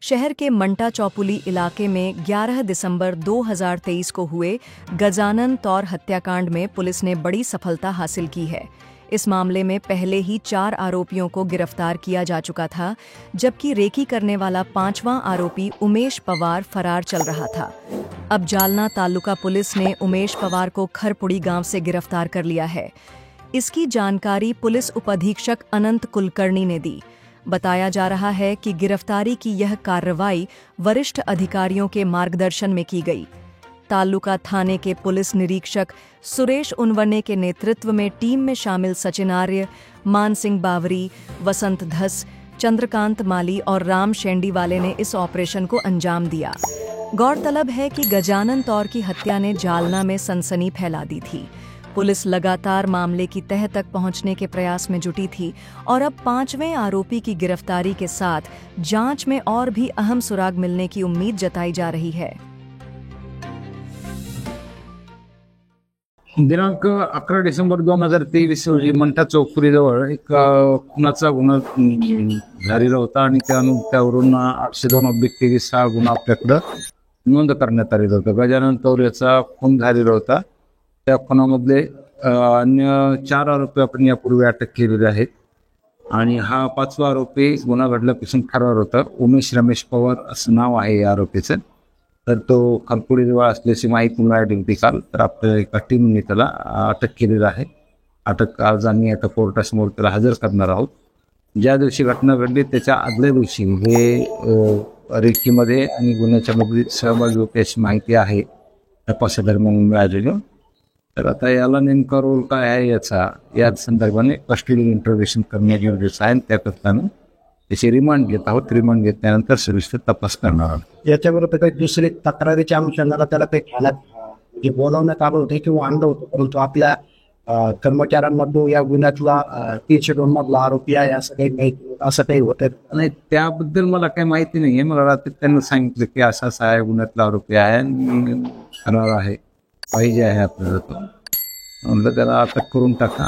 शहर के मंटा चौपुली इलाके में 11 दिसंबर 2023 को हुए गजानन तौर हत्याकांड में पुलिस ने बड़ी सफलता हासिल की है। इस मामले में पहले ही 4 आरोपियों को गिरफ्तार किया जा चुका था, जबकि रेकी करने वाला 5वां आरोपी उमेश पवार फरार चल रहा था। अब जालना तालुका पुलिस ने उमेश पवार को खरपुड़ी गांव से गिरफ्तार कर लिया है। इसकी जानकारी पुलिस उपाधीक्षक अनंत कुलकर्णी ने दी। बताया जा रहा है कि गिरफ्तारी की यह कार्रवाई वरिष्ठ अधिकारियों के मार्गदर्शन में की गई। तालुका थाने के पुलिस निरीक्षक सुरेश उनवने के नेतृत्व में टीम में शामिल सचिन आर्य, मान सिंह बावरी, वसंत धस, चंद्रकांत माली और राम शेंडीवाले ने इस ऑपरेशन को अंजाम दिया। गौरतलब है कि गजानन तौर की हत्या ने जालना में सनसनी फैला दी थी। पुलिस लगातार मामले की तह तक पहुंचने के प्रयास में जुटी थी और अब 5वें आरोपी की गिरफ्तारी के साथ जांच में और भी अहम सुराग मिलने की उम्मीद जताई जा रही है। दिनांक 11 डिसेंबर 2023 रोजी मंठा चौफुलीजवळ एक खुनाचा गुन्हा झालेला होता आणि त्यावरून 802/23 गुन्हा आपल्याकडं नोंद करण्यात आलेला होता। गजानन तौर याचा खून झालेला होता। त्या खुनामधले अन्य 4 आरोपी आपण यापूर्वी अटक केलेले आहेत आणि हा 5वा आरोपी गुन्हा घडल्यापासून फरार होता। उमेश रमेश पवार असं नाव आहे या आरोपीचं। तर तो खरपुडीजवळ असल्याची माहिती मिळाली होती काल, तर आपल्या एका टीमने त्याला अटक केलेला आहे। अटक आज आम्ही आता कोर्टासमोर त्याला हजर करणार आहोत। ज्या दिवशी घटना घडली त्याच्या आदल्या दिवशी हे रेकीमध्ये आणि गुन्ह्याच्या मध्ये सहभागी होते अशी माहिती आहे तपासादरम्यान मिळालेली। तर आता याला नेमका रोल काय आहे या संदर्भाने कस्टडी इंटरोगेशन करणे गरजेचं आहे। त्याकरताना त्याची रिमांड घेत आहोत। रिमांड घेतल्यानंतर सविस्तर तपास करणार आहोत। याच्याबरोबर काही दुसरे तक्रारीच्या अनुषंगाने त्याला काही ठाण्यात जे बोलवण्यात आलं होते किंवा आणलं होतं, परंतु आपल्या कर्मचाऱ्यांमधून या गुन्ह्यातला 302 मधला आरोपी आहे असं काही होतं नाही। त्याबद्दल मला काही माहिती नाहीये। मला रात्री त्यांनी सांगितलं की असा आहे गुन्ह्यातला आरोपी आहे आणि फरार आहे, पाहिजे आहे आपल्याला तो, म्हणलं त्याला अटक करून टाका।